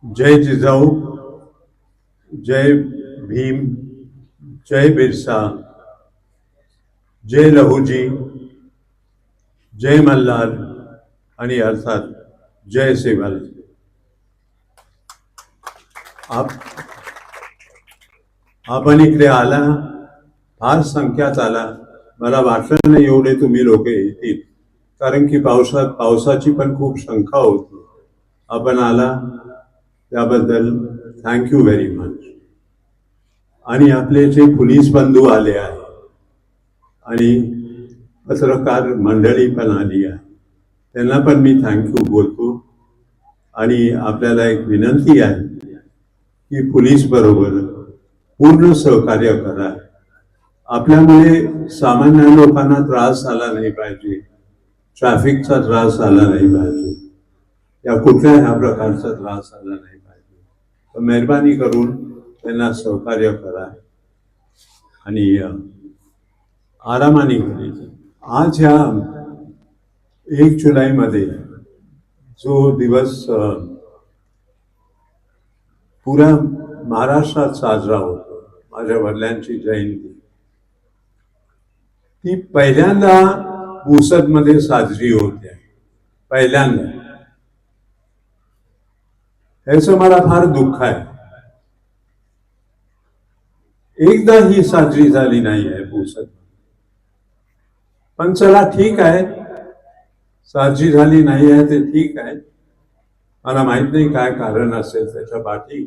जय जिजाऊ, जय भीम, जय बिरसा, जय लहूजी, जय मल्हार आणि अर्थात जय शिवाजी. आपण इकडे आला, फार संख्यात आला. मला वाटलं नाही एवढे तुम्ही लोक येतील, कारण की पावसाची पण खूप शंका होती. आपण आला त्याबद्दल थँक्यू व्हेरी मच. आणि आपले जे पोलीस बंधू आले आहे आणि पत्रकार मंडळी पण आली आहे, त्यांना पण मी थँक्यू बोलतो. आणि आपल्याला एक विनंती आहे की पोलीस बरोबर पूर्ण सहकार्य करा. आपल्यामुळे सामान्य लोकांना त्रास झाला नाही पाहिजे, ट्रॅफिकचा त्रास झाला नाही पाहिजे, या कुठल्याही प्रकारचा त्रास झाला नाही पाहिजे. तर मेहरबानी करून त्यांना सहकार्य करा आणि आरामाने करायचं. आज ह्या 1 जुलैमध्ये जो दिवस पुऱ्या महाराष्ट्रात साजरा होतो, माझ्या वडिलांची जयंती, ती पहिल्यांदा पुसदमध्ये साजरी होते. पहिल्यांदा. ह्याचं मला फार दुःख आहे. एकदा ही साजरी झाली नाही आहे पुसद. पण चला ठीक आहे, साजरी झाली नाही आहे ते ठीक आहे. मला माहित नाही काय कारण असेल त्याच्या पाठी,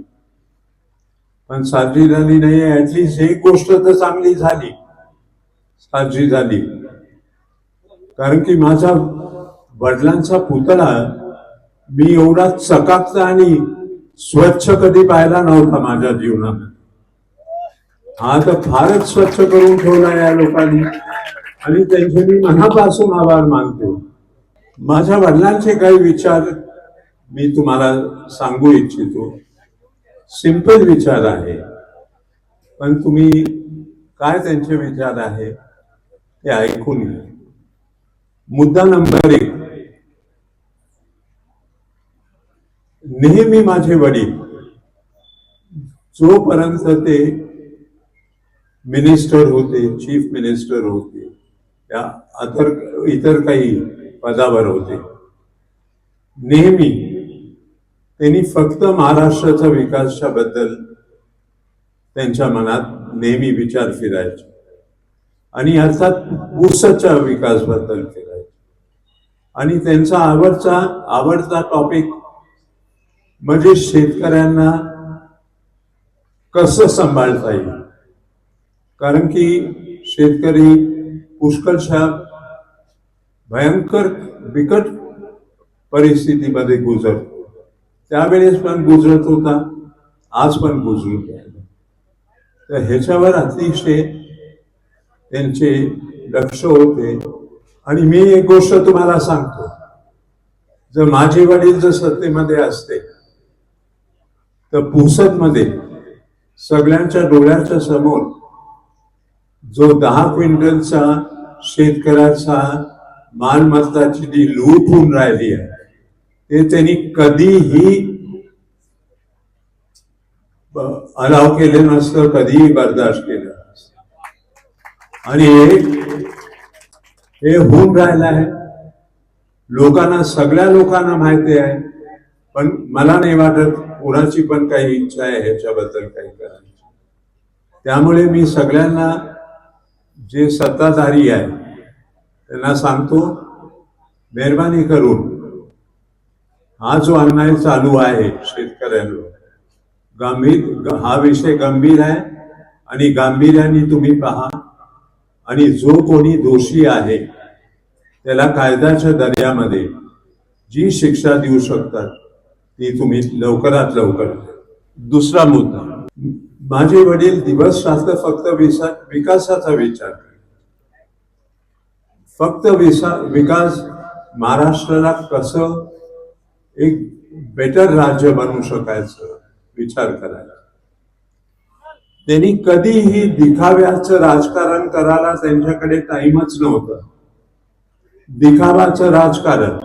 पण साजरी झाली नाही आहे. ऍटलीस्ट एक गोष्ट तर चांगली झाली, साजरी झाली. कारण की माझा वडिलांचा पुतळा मी एवढा चकाकता आणि स्वच्छ कधी पाहिला नव्हता माझ्या जीवनात. हा तर फारच स्वच्छ करून ठेवला या लोकांनी आणि त्यांचे मी मनापासून आभार मानतो. माझ्या वडिलांचे काही विचार मी तुम्हाला सांगू इच्छितो. सिंपल विचार आहे, पण तुम्ही काय त्यांचे विचार आहे ते ऐकून घ्या. मुद्दा नंबर 1, नेहमी माझे वडील जोपर्यंत ते मिनिस्टर होते, चीफ मिनिस्टर होते, या इतर काही पदावर होते, नेहमी त्यांनी फक्त महाराष्ट्राच्या विकासाच्या बद्दल त्यांच्या मनात नेहमी विचार फिरायचे आणि अर्थात पुसदच्या विकासाबद्दल फिरायचे. आणि त्यांचा आवडता टॉपिक म्हणजे शेतकऱ्यांना कसं सांभाळता येईल. कारण की शेतकरी पुष्कळशा भयंकर बिकट परिस्थितीमध्ये गुजरतो. त्यावेळेस पण गुजरत होता, आज पण गुजरत आहे. तर ह्याच्यावर अतिशय त्यांचे लक्ष होते. आणि मी एक गोष्ट तुम्हाला सांगतो, जर माझे वडील जर सत्तेमध्ये असते तर पुसदमध्ये सगळ्यांच्या डोळ्याच्या समोर जो 10 क्विंटलचा शेतकऱ्याचा मालमत्ताची जी लूट होऊन राहिली आहे, ते त्यांनी कधीही अलाव केले नसतं, कधीही बर्दाश्त केलं नसतं. आणि हे होऊन राहिलं आहे. लोकांना, सगळ्या लोकांना माहिती आहे. पण मला नाही वाटत कोणाची पण काही इच्छा आहे ह्याच्याबद्दल काही करायची. त्यामुळे मी सगळ्यांना, जे सत्ताधारी आहे त्यांना सांगतो, मेहरबानी करून हा जो अन्याय चालू आहे शेतकऱ्यांवर, हा विषय गंभीर आहे आणि गांभीर्याने तुम्ही पहा. आणि जो कोणी दोषी आहे त्याला कायद्याच्या दर्यामध्ये जी शिक्षा देऊ शकतात ती तुम्ही लवकरात लवकर. दुसरा मुद्दा, माझे वडील दिवस रात्र फक्त विकासाचा विचार करतात. फक्त विकास, महाराष्ट्राला कसं एक बेटर राज्य बनवू शकायचं विचार करायला. त्यांनी कधीही दिखाव्याचं राजकारण करायला त्यांच्याकडे टाइमच नव्हतं. दिखावाचं राजकारण,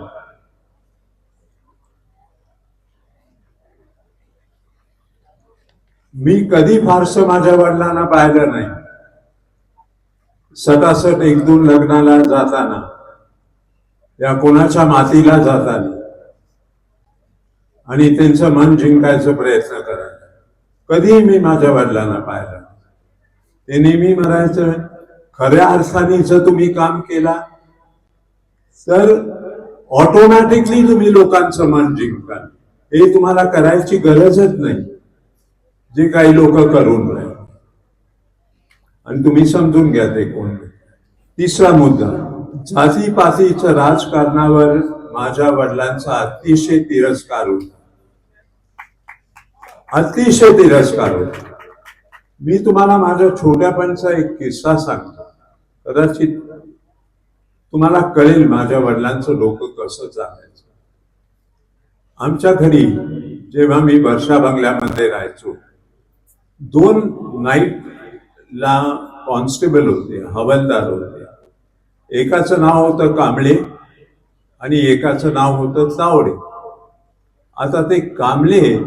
मी कधी फारसं माझ्या वडिलांना पाहिलं नाही. सटासट एक दोन लग्नाला जाताना या कोणाच्या मातीला जाताना आणि त्यांचं मन जिंकायचा प्रयत्न करायचा. कधीही मी माझ्या वडिलांना पाहिलं. ते नेहमी म्हणायचं, खऱ्या अर्थाने जर तुम्ही काम केला तर ऑटोमॅटिकली तुम्ही लोकांचं मन जिंकाल. हे तुम्हाला करायची गरजच नाही, जे काही लोक करून राहिले. आणि तुम्ही समजून घ्या ते कोण. तिसरा मुद्दा, जातीपातीच्या राजकारणावर माझ्या वडिलांचा अतिशय तिरस्कार होता. अतिशय तिरस्कार होता. मी तुम्हाला माझ्या छोट्यापणचा एक किस्सा सांगतो. कदाचित तुम्हाला कळेल माझ्या वडिलांचं डोकं कसं चालायचं. आमच्या घरी जेव्हा मी वर्षा बंगल्यामध्ये राहायचो, 2 नाईटला कॉन्स्टेबल होते, हवालदार होते. एकाचं नाव होतं कांबळे आणि एकाचं नाव होतं तावडे. आता ते कांबळे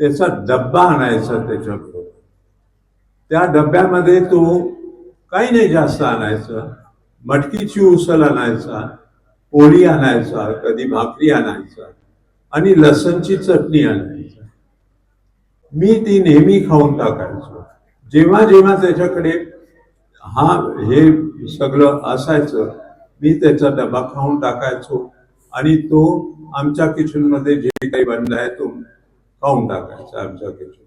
त्याचा डब्बा आणायचा त्याच्याबरोबर. त्या डब्यामध्ये तो काही नाही जास्त आणायचा, मटकीची उसळ आणायचा, पोळी आणायचा, कधी भाकरी आणायचा आणि लसणची चटणी आणायचा. मी ती नेहमी खाऊन टाकायचो. जेव्हा जेव्हा त्याच्याकडे हे सगळं असायचं, मी त्याचा डबा खाऊन टाकायचो आणि तो आमच्या किचनमध्ये जे काही बनलं आहे तो खाऊन टाकायचा आमच्या किचन.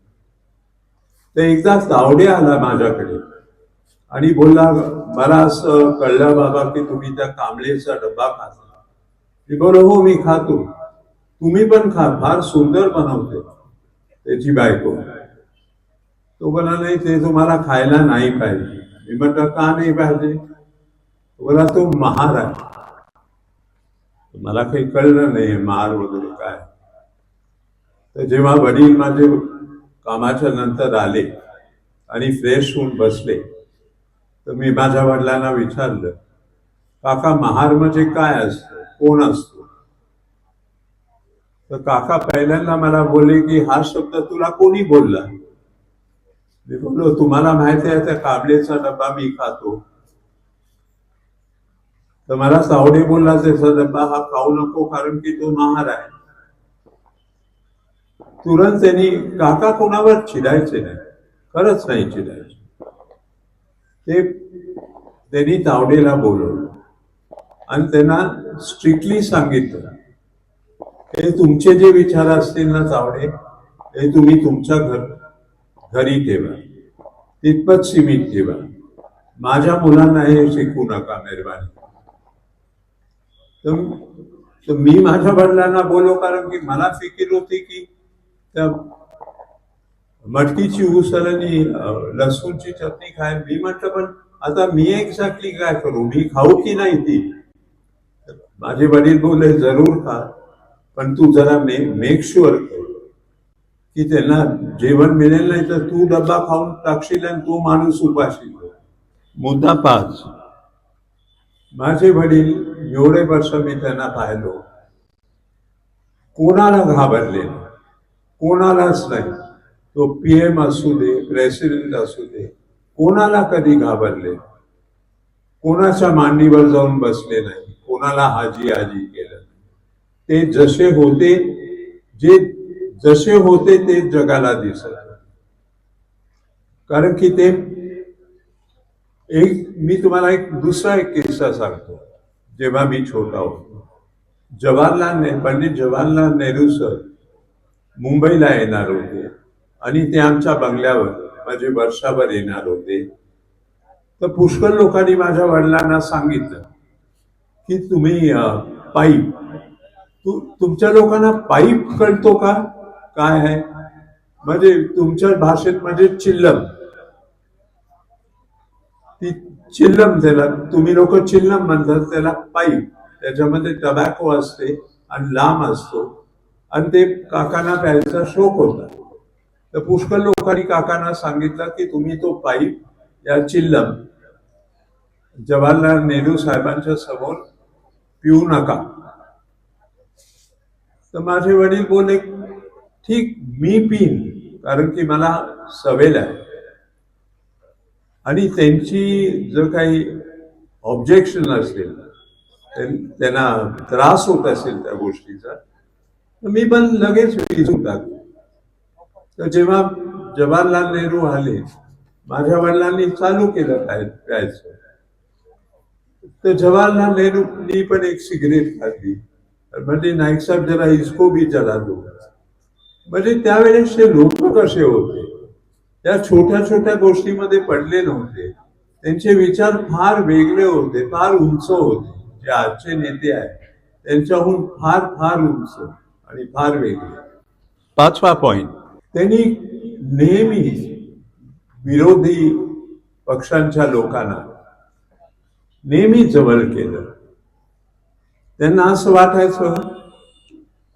ते एकदा तावडे आला माझ्याकडे आणि बोलला, मला असं कळलं बाबा की तुम्ही त्या कांबळेचा डब्बा खाता. मी बोललो, हो मी खातो, तुम्ही पण खा, फार सुंदर बनवते त्याची बायको. तो बोला, नाही ते तुम्हाला खायला नाही पाहिजे. मी म्हटलं, का नाही पाहिजे? बोला, तो महार आहे. मला काही कळलं नाही महार वगैरे काय. तर जेव्हा वडील माझे कामाच्या नंतर आले आणि फ्रेश होऊन बसले, तर मी माझ्या वडिलांना विचारलं, काका महार म्हणजे काय असतं, कोण असतो? तर काका पहिल्यांदा मला बोलले की हा शब्द तुला कोणी बोलला? मी बोललो, तुम्हाला माहिती आहे त्या कांबळेचा डब्बा मी खातो. तर मला तावडे बोलला, त्याचा डब्बा हा खाऊ नको कारण की तो महार आहे. तुरंत त्यांनी, काका कोणावर चिडायचे नाही, खरंच नाही चिडायचे. त्यांनी तावडेला बोलवलं आणि त्यांना स्ट्रिक्टली सांगितलं, हे तुमचे जे विचार असतील ना तावडे, हे तुम्ही तुमच्या घरी ठेवा, तितपत सीमित ठेवा. माझ्या मुलांना हे शिकवू नका मेहरबानी. तर मी माझ्या वडिलांना बोललो कारण की मला फिकीर होती की त्या मटकीची उसळ आणि लसूणची चटणी खाय. मी म्हटलं, पण आता मी एक्झॅक्टली काय करू, मी खाऊ की नाही ती? माझे वडील बोलले, जरूर खा, पण तू जरा मेक शुअर कर की त्यांना जेवण मिळेल, नाही तर तू डब्बा खाऊन टाकशील आणि तो माणूस उपाशी. मुद्दा 5, माझे वडील एवढे वर्ष मी त्यांना पाहिलो, कोणाला घाबरले, कोणालाच नाही. तो PM असू दे, प्रेसिडेंट असू दे, कोणाला कधी घाबरले, कोणाच्या मांडीवर जाऊन बसले नाही, कोणाला हाजी हाजी केलं. ते जसे होते, जसे होते ते जगाला दिसत. कारण की ते मी तुम्हाला दुसरा एक किस्सा सांगतो. जेव्हा मी छोटा होतो, पंडित जवाहरलाल नेहरू सर मुंबईला येणार होते आणि ते आमच्या बंगल्यावर माझे वर्षाभर येणार होते. तर पुष्कळ लोकांनी माझ्या वडिलांना सांगितलं की तुम्ही पाईप, तुमच्या लोकांना पाईप कळतो का, काय आहे? म्हणजे तुमच्या भाषेत म्हणजे चिल्लम, ती चिल्लम, त्याला तुम्ही लोक चिल्लम म्हणतात, त्याला पाईप. त्याच्यामध्ये टबॅको असते आणि लांब असतो आणि ते काकांना प्यायचा शौक होता. तर पुष्कळ लोकांनी काकांना सांगितलं की तुम्ही तो पाईप या चिल्लम जवाहरलाल नेहरू साहेबांच्या समोर पिऊ नका. तर माझे वडील बोलले, ठीक मी पिन, कारण की मला सवय आहे. आणि त्यांची जर काही ऑब्जेक्शन असेल, त्यांना त्रास होत असेल त्या गोष्टीचा, तर मी पण लगेच विचारून टाकतो. तर जेव्हा जवाहरलाल नेहरू आले, माझ्या वडिलांनी चालू केलं प्यायचं. तर जवाहरलाल नेहरूंनी पण एक सिगरेट काढली, म्हणजे नाईक साहेब जरा इसको भी जला दो. म्हणजे त्यावेळेसचे लोक कसे होते, त्या छोट्या छोट्या गोष्टीमध्ये पडले नव्हते. त्यांचे विचार फार वेगळे होते, फार उंच होते. जे आजचे नेते आहेत त्यांच्याहून फार फार उंच आणि फार वेगळे. पाचवा पॉइंट, त्यांनी नेहमी विरोधी पक्षांच्या लोकांना नेहमी जवळ केलं. त्यांना असं वाटायचं,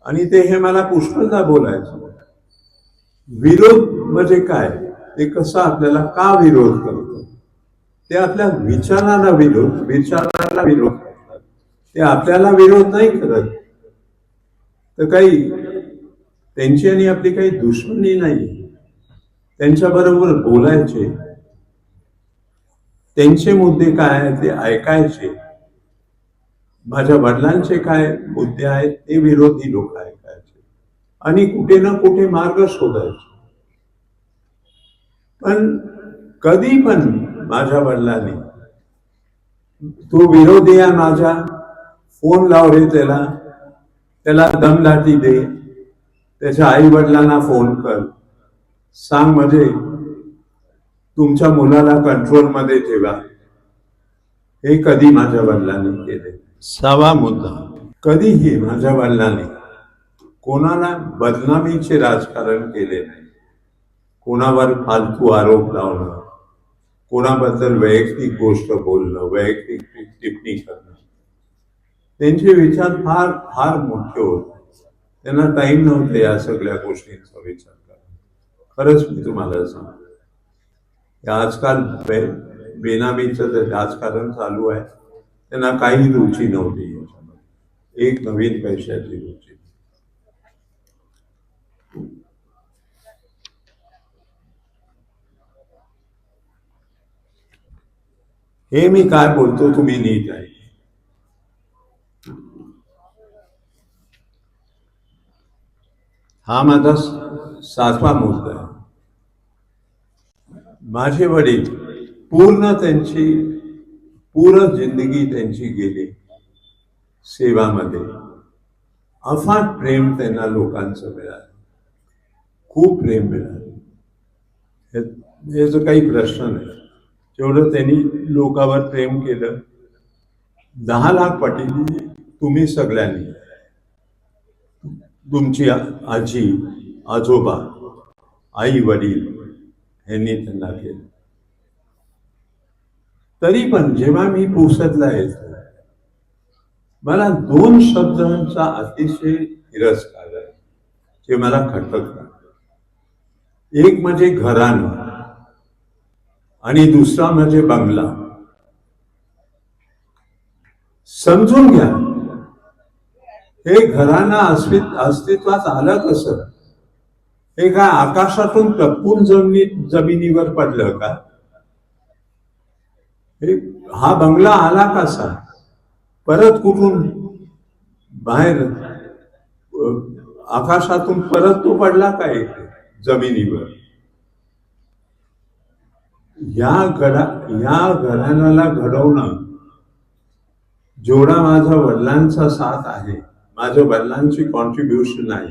आणि ते हे मला पुष्कळदा बोलायचं, विरोध म्हणजे काय, ते कसं आपल्याला का विरोध करतो. ते आपल्या विचाराला विरोध करतात. ते आपल्याला विरोध नाही करत. तर काही त्यांची आणि आपली काही दुश्मनी नाही. त्यांच्याबरोबर बोलायचे, त्यांचे मुद्दे काय आहेत ते ऐकायचे. माझ्या वडिलांचे काय मुद्दे आहेत ते विरोधी लोक ऐकायचे आणि कुठे ना कुठे मार्ग शोधायचे. पण कधी पण माझ्या वडिलांनी, तो विरोधी आहे माझा, फोन लाव रे त्याला दमदाटी दे, त्याच्या आई वडिलांना फोन कर, सांग म्हणजे तुमच्या मुलाला कंट्रोलमध्ये ठेवा. हे कधी माझ्या वडिलांनी केले. सहावा मुद्दा, कधीही माझ्या वडिलांनी कोणाला बदनामीचे राजकारण केले नाही. कोणावर फालतू आरोप लावणं, कोणाबद्दल वैयक्तिक गोष्ट बोलणं, वैयक्तिक टिप्पणी करणं. त्यांचे विचार फार फार मोठे होते. त्यांना टाइम नव्हतं या सगळ्या गोष्टींचा विचार करा. खरंच मी तुम्हाला सांगतो, आजकाल बेनामीचं जे राजकारण चालू आहे, त्यांना काही रुची नव्हती याच्यामध्ये. एक नवीन पैशाची रुची. हे मी काय बोलतो तुम्ही नीट आहे. हा माझा सातवा मुद्दा आहे. माझे वडील पूर्ण जिंदगी त्यांची गेली सेवामध्ये. अफाट प्रेम त्यांना लोकांचं मिळालं, खूप प्रेम मिळालं. याचा काही प्रश्न नाही. जेवढं त्यांनी लोकांवर प्रेम केलं, 10 लाख पटीने तुम्ही सगळ्यांनी, तुमची आजी आजोबा आई वडील यांनी त्यांना केलं. तरी पण जेव्हा मी पुसदला येतो, मला 2 शब्दांचा अतिशय तिरस्कार आहे जे मला खटकतात. एक म्हणजे घराणं आणि दुसरा म्हणजे बंगला. समजून घ्या, हे घराणं अस्तित्वात आलं कसं? हे काय आकाशातून टपकून जमिनीवर पडलं का? हा बंगला आला कसा? परत कुठून बाहेर आकाशातून परत तो पडला का इथे जमिनीवर? या घराण्याला घडवणं जेवढा माझ्या वडिलांचा साथ आहे, माझ्या वडिलांची कॉन्ट्रीब्युशन आहे,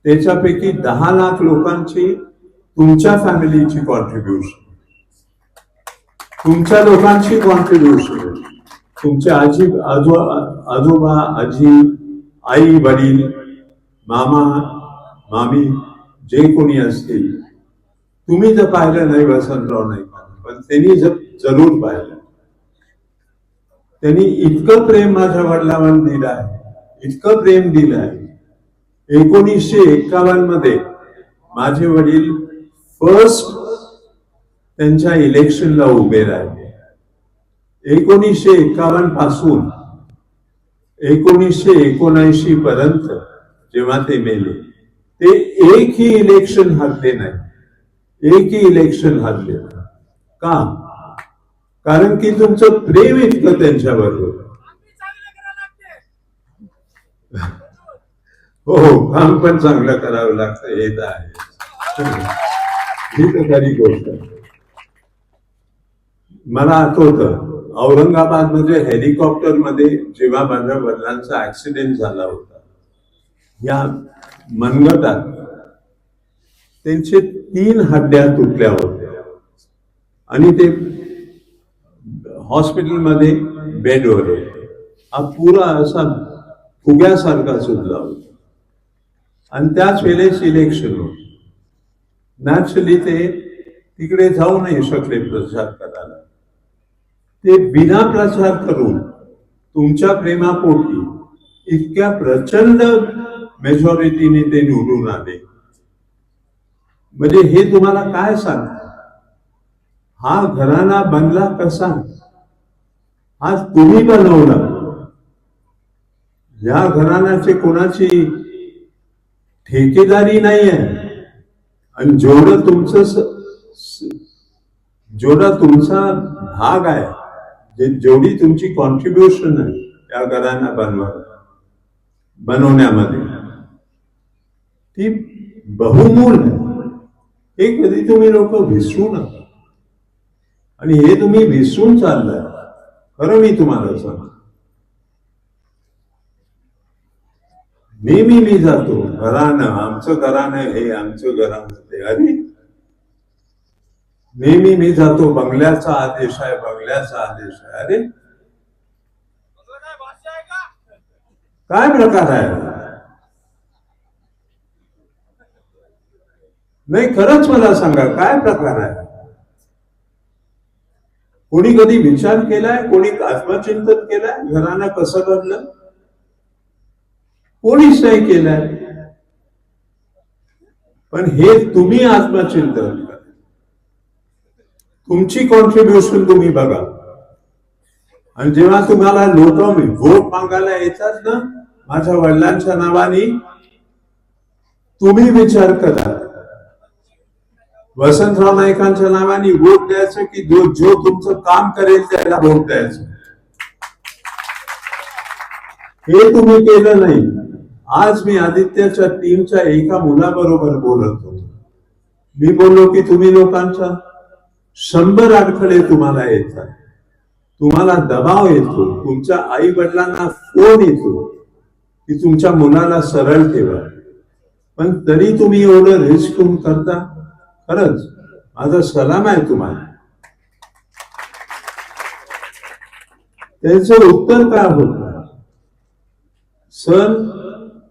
त्याच्यापैकी 10 लाख लोकांची तुमच्या फॅमिलीची कॉन्ट्रीब्युशन, तुमच्या लोकांची कॉन्ट्रीब्युशन, तुमच्या आजोबा आजी आई वडील मामा मामी जे कोणी असतील. तुम्ही जर पाहिलं नाही वसंतराव नाईकांना, पण त्यांनी जरूर पाहिलं. त्यांनी इतकं प्रेम माझ्या वडिलांवर दिलं आहे, इतकं प्रेम दिलं आहे. 1951 मध्ये माझे वडील फर्स्ट त्यांच्या इलेक्शनला उभे राहिले. 1951 पासून 1979 पर्यंत जेव्हा ते मेले, ते एकही इलेक्शन हरले नाही, एकही इलेक्शन हरले नाही. का? कारण की तुमचं प्रेम इतकं त्यांच्याबरोबर. हो, काम पण चांगलं करावं लागतं, हे तर आहे. ही तर खरी गोष्ट आहे. मला आठवतं औरंगाबाद मध्ये हेलिकॉप्टर मध्ये जेव्हा माझ्या वडिलांचा ऍक्सिडेंट झाला होता, या मनगटात त्यांचे 3 हड्ड्या तुटल्या होत्या आणि ते हॉस्पिटलमध्ये बेडवर होते. हा पुरा असा फुग्यासारखा सुटला होता आणि त्याच वेळेस इलेक्शन होत. नॅचरली ते तिकडे जाऊ नाही शकले प्रचार करायला. ते बिना प्रचार करून तुमच्या प्रेमापोटी इतक्या प्रचंड मेजॉरिटीने ते निवडून आले. म्हणजे हे तुम्हाला काय सांग, हा घराणा बनला कसा? हा तुम्ही बनवला. या घराण्याची कोणाची ठेकेदारी नाही आहे. आणि जेवढा तुमचा भाग आहे, जेवढी तुमची कॉन्ट्रीब्युशन आहे या घराणा बनवण्यामध्ये, ती बहुमूल आहे. हे कधी तुम्ही लोक विसरू नका. आणि हे तुम्ही विसरून चाललाय. खरं मी तुम्हाला सांगतो, नेहमी मी जातो घराणं, आमचं घराणं हे, आमचं घराणं ते. अरे नेहमी मी जातो, बंगल्याचा आदेश आहे, बंगल्याचा आदेश आहे. अरे काय प्रकार आहे? नाही, खरंच मला सांगा, काय प्रकार आहे? कोणी कधी विचार केलाय? कोणी आत्मचिंतन केलाय घराणं कसं घडलं? कोणीच नाही केलंय. पण हे तुम्ही आत्मचिंतन करा, तुमची कॉन्ट्रीब्युशन तुम्ही बघा. आणि जेव्हा तुम्हाला लोक वोट मागायला येतात ना माझ्या वडिलांच्या नावाने, तुम्ही विचार करा, वसंतराव नाईकांच्या नावाने वोट द्यायचं की जो तुमचं काम करेल त्याला वोट द्यायचं? हे तुम्ही केलं नाही. आज मी आदित्यच्या टीमच्या एका मुलाबरोबर बोलत होतो. मी बोललो की तुम्ही लोकांचा 100 अडथळे तुम्हाला येतात, तुम्हाला दबाव येतो, तुमच्या आई वडिलांना फोन येतो की तुमच्या मुलाला सरळ ठेवा, पण तरी तुम्ही एवढं रिस्क करता. खरंच माझा सलाम आहे तुम्हाला. त्याचं उत्तर काय होतं? सर,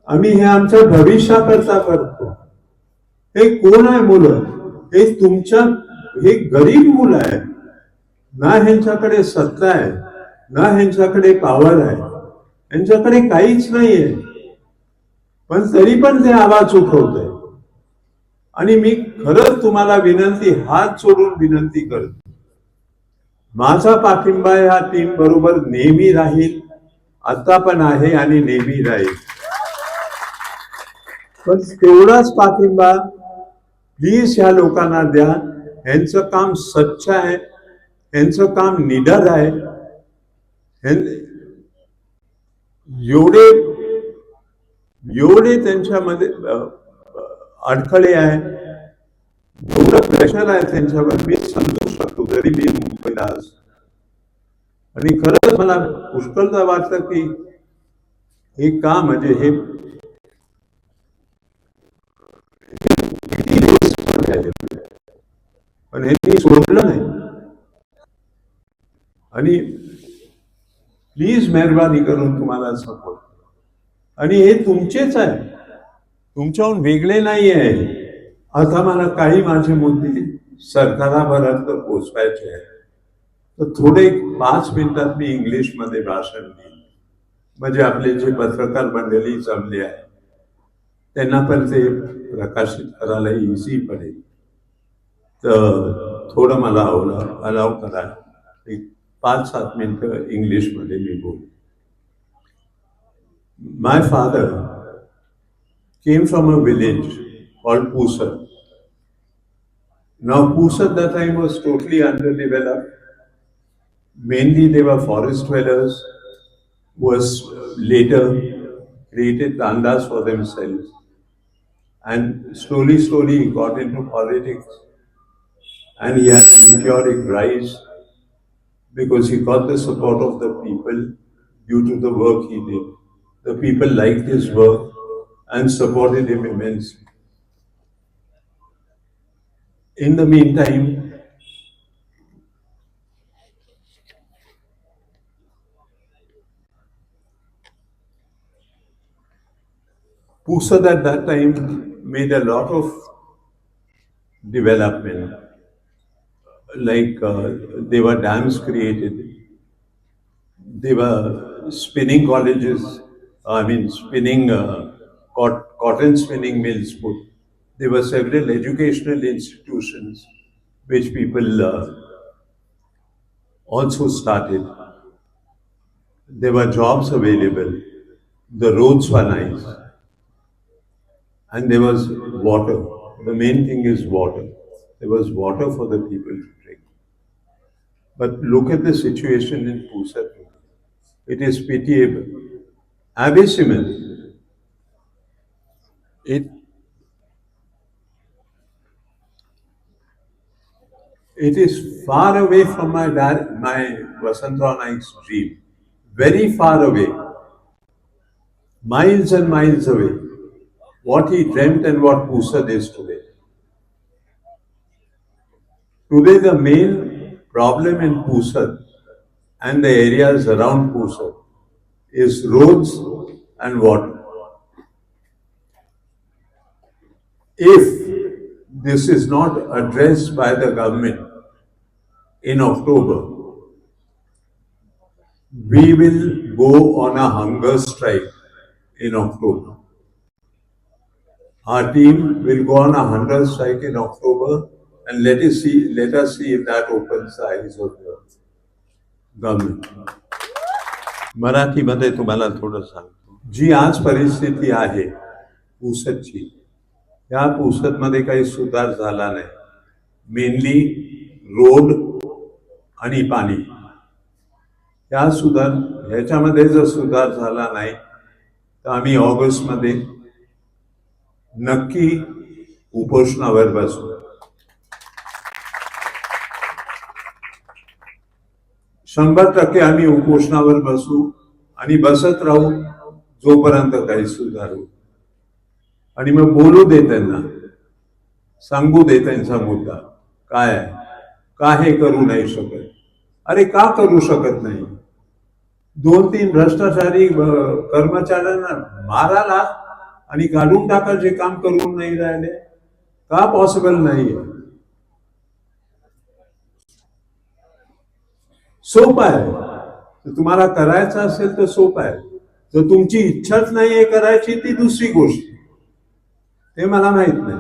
आम्ही हे आमच्या भविष्याकरता करतो. हे कोण आहे मुलं? हे तुमच्या, हे गरीब मुलं आहे ना, ह्यांच्याकडे सत्ता आहे ना, ह्यांच्याकडे पॉवर आहे, यांच्याकडे काहीच नाहीये, पण तरी पण ते आवाज उठवत आहे. आणि मी खरंच तुम्हाला विनंती, हात जोडून विनंती करतो, माझा पाठिंबा या टीम बरोबर नेहमी राहील, आता पण आहे आणि नेहमी राहील. पण तेवढाच पाठिंबा प्लीज ह्या लोकांना द्या. यांचं काम स्वच्छ आहे, यांचं काम निडर आहे. एवढे त्यांच्यामध्ये अडथळे आहे, एवढं प्रेशर आहे त्यांच्यावर, मी समजू शकतो जरी मी मुंबईला असतो. आणि खरंच मला पुष्कळदा वाटतं की हे काम म्हणजे हे पण हे मी सोडलं नाही. आणि प्लीज मेहरबानी करून तुम्हाला सपोर्ट. आणि हे तुमचेच आहे, तुमच्याहून वेगळे नाही आहे. आता मला काही माझे मुद्दे सरकारापर्यंत पोचवायचे आहे, तर थोडे 5 मिनिटात मी इंग्लिशमध्ये भाषण देईन, म्हणजे आपले जे पत्रकार मंडळी जमले आहे त्यांना पण ते प्रकाशित करायला इझी पडेल. तर थोडं मला अलाव करा, एक 5-7 मिनिटं इंग्लिशमध्ये मी बोलू. My father came from a village called Pusat. Now, Pusat that time was totally underdeveloped. Mainly, they were forest dwellers who was later created tandas for themselves and slowly got into politics. And he had a meteoric rise because he got the support of the people due to the work he did. The people liked his work and supported him immensely. In the meantime, Pusad at that time made a lot of development, like there were dams created, there were spinning colleges, spinning cotton spinning mills put. There were several educational institutions which people also started. There were jobs available. The roads were nice. And there was water. The main thing is water. There was water for the people to drink. But look at the situation in Pusat. It is pitiable, abysmal. It, it is far away from my Vasantrao Naik's dream. Very far away. Miles and miles away. What he dreamt and what Pusat is today. Today, the main problem in Pusat and the areas around Pusat is roads and water. If this is not addressed by the government in October, we will go on a hunger strike in October. Our team will go on a hunger strike in October and let us see if that opens the eyes of the government. मराठीमध्ये तुम्हाला थोडं सांगतो. जी आज परिस्थिती आहे पुसदची, या पुसदमध्ये काही सुधार झाला नाही. मेनली रोड आणि पाणी. ह्याच्यामध्ये जर सुधार झाला नाही तर आम्ही ऑगस्टमध्ये नक्की उपोषणावर बसू. 100% आम्ही उपोषणावर बसू आणि बसत राहू जोपर्यंत काही सुधारू. आणि मग बोलू दे त्यांना, सांगू दे त्यांचा मुद्दा काय आहे, का हे करू नाही शकत. अरे का करू शकत नाही? 2-3 भ्रष्टाचारी कर्मचाऱ्यांना मारायला आणि काढून टाकायचे काम करून नाही राहिले, का पॉसिबल नाही? सोपं आहे. तुम्हाला करायचं असेल तर सोपं आहे. जर तुमची इच्छाच नाहीये करायची ती दुसरी गोष्ट, ते मला माहित नाही.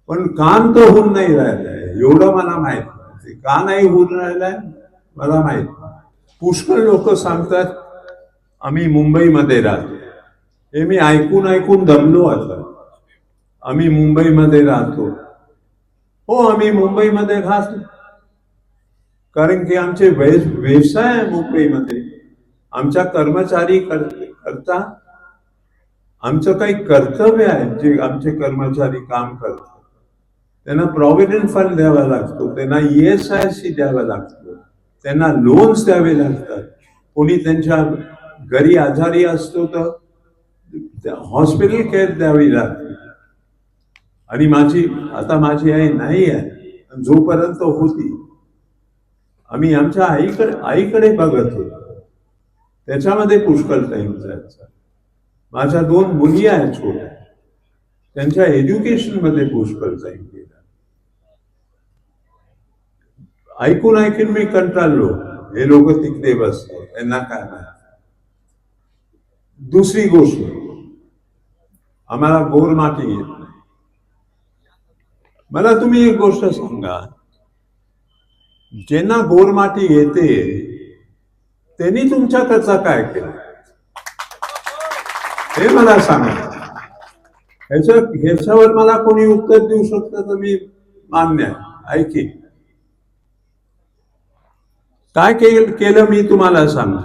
पण काम तर होऊन नाही राहिलंय एवढं मला माहित नाही. का नाही होऊन राहिलंय मला माहित. पुष्कळ लोक सांगतात आम्ही मुंबईमध्ये राहतो. हे मी ऐकून दमलो आता. आम्ही मुंबईमध्ये राहतो. हो, आम्ही मुंबईमध्ये राहतो कारण की आमचे व्यवसाय आहे मुंबईमध्ये. आमच्या कर्मचारी करता आमचं काही कर्तव्य आहे. जे आमचे कर्मचारी काम करतात त्यांना प्रॉव्हिडंट फंड द्यावा लागतो, त्यांना ESIC द्यावा लागतो, त्यांना लोन्स द्यावे लागतात. कोणी त्यांच्या घरी आजारी असतो तर हॉस्पिटल केअर द्यावी लागते. आणि माझी आई नाही आहे, जोपर्यंत होती आम्ही आमच्या आईकडे बघत होतो. त्याच्यामध्ये पुष्कळ टाइम जायचा. माझ्या 2 मुली आहेत छोट्या, त्यांच्या एज्युकेशन मध्ये पुष्कळ टाइम गेला. ऐकून मी कंटाळलो. हे लोक तिकडे बसतात, त्यांना काय नाही. दुसरी गोष्ट, आम्हाला गोरमाटी येत नाही. मला तुम्ही एक गोष्ट सांगा, ज्यांना गोरमाटी येते त्यांनी तुमच्याकडचा काय केलं हे मला सांगा. ह्याच्यावर मला कोणी उत्तर देऊ शकतं तर मी मान्य आहे. ऐकी, काय केलं मी तुम्हाला सांग.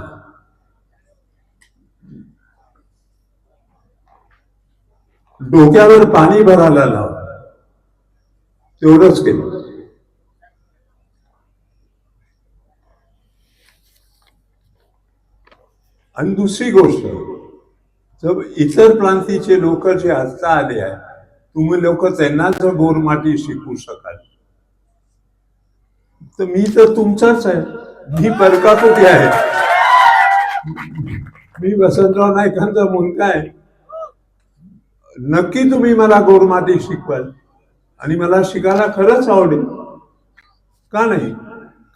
डोक्यावर पाणी भरायला लाव, तेवढंच केलं. आणि दुसरी गोष्ट, जर इतर प्रांतीचे लोक जे आता आले आहे, तुम्ही लोक त्यांना जर गोरमाटी शिकवू शकाल तर मी तर तुमचाच आहे. मी परकापोटी आहे. मी वसंतराव नाईकांचा मुलगा आहे. नक्की तुम्ही मला गोरमाटी शिकवाल आणि मला शिकायला खरंच आवडेल. का नाही?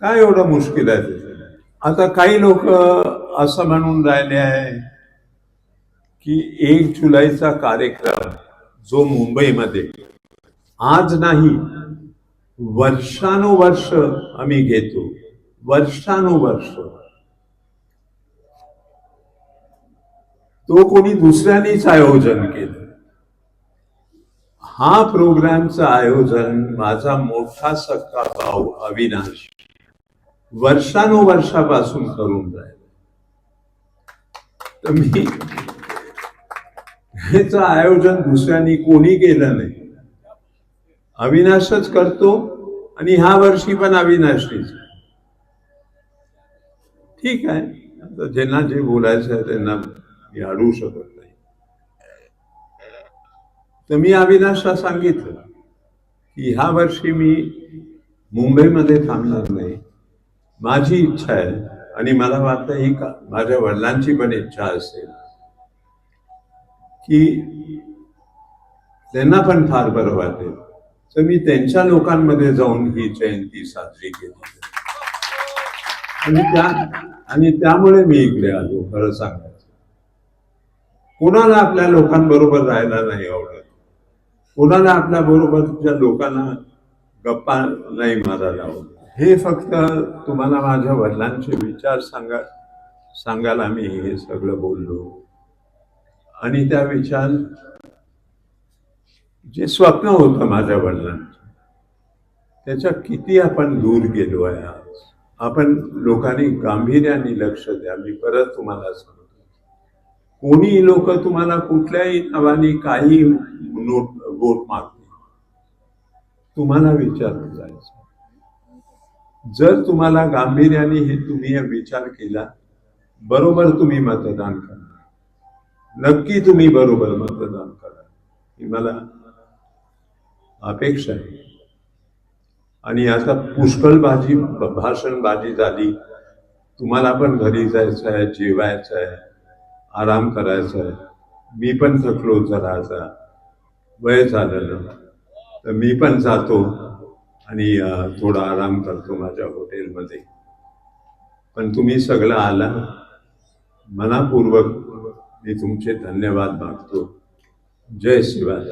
काय एवढं मुश्किल आहे त्याचं? आता काही लोक असं म्हणून राहिले आहे की 1 जुलैचा कार्यक्रम जो मुंबईमध्ये आज नाही, वर्षानुवर्ष आम्ही घेतो, वर्षानुवर्ष, तो कोणी दुसऱ्यांनीच आयोजन केलं. हा प्रोग्रामचं आयोजन माझा मोठा सख्खा भाऊ अविनाश वर्षानुवर्षापासून करून राहिला. तर मी ह्याचं आयोजन दुसऱ्यांनी कोणी केलं नाही, अविनाशच करतो. आणि ह्या वर्षी पण अविनाशनीच. ठीक आहे, आता ज्यांना जे बोलायचं आहे त्यांना मी अडवू शकत नाही. तर मी अविनाशला सांगितलं की ह्या वर्षी मी मुंबईमध्ये थांबणार नाही. माझी इच्छा आहे आणि मला वाटतं ही माझ्या वडिलांची पण इच्छा असेल की त्यांना पण फार बरं वाटेल तर मी त्यांच्या लोकांमध्ये जाऊन ही जयंती साजरी केली. आणि त्यामुळे मी इकडे आलो. खरं सांगायचं, कोणाला आपल्या लोकांबरोबर राहायला नाही आवडत, कोणाला आपल्या बरोबरच्या लोकांना गप्पा नाही मारायला आवडत. हे फक्त तुम्हाला माझ्या वडिलांचे विचार सांगायला मी हे सगळं बोललो. आणि त्या विचार जे स्वप्न होतं माझ्या वडिलांचं, त्याच्या किती आपण दूर गेलो आहे आज. आपण लोकांनी गांभीर्याने लक्ष द्या. मी परत तुम्हाला सांगतो, कोणी लोक तुम्हाला कुठल्याही नावाने काही वोट मागतील, तुम्हाला विचारलं जायचं. जर तुम्हाला गांभीर्याने हे तुम्ही विचार केला, बरोबर तुम्ही मतदान करा. नक्की तुम्ही बरोबर मतदान करा ही मला अपेक्षा आहे. आणि आता पुष्कळ भाषणबाजी झाली. तुम्हाला पण घरी जायचं आहे, जेवायचं आहे, आराम करायचा आहे. मी पण थकलो जरा, आता वय झालेलं, तर मी पण जातो आणि थोडा आराम करतो माझ्या हॉटेलमध्ये. पण तुम्ही सगळं आला, मनापूर्वक मी तुमचे धन्यवाद मागतो. जय शिवाजी.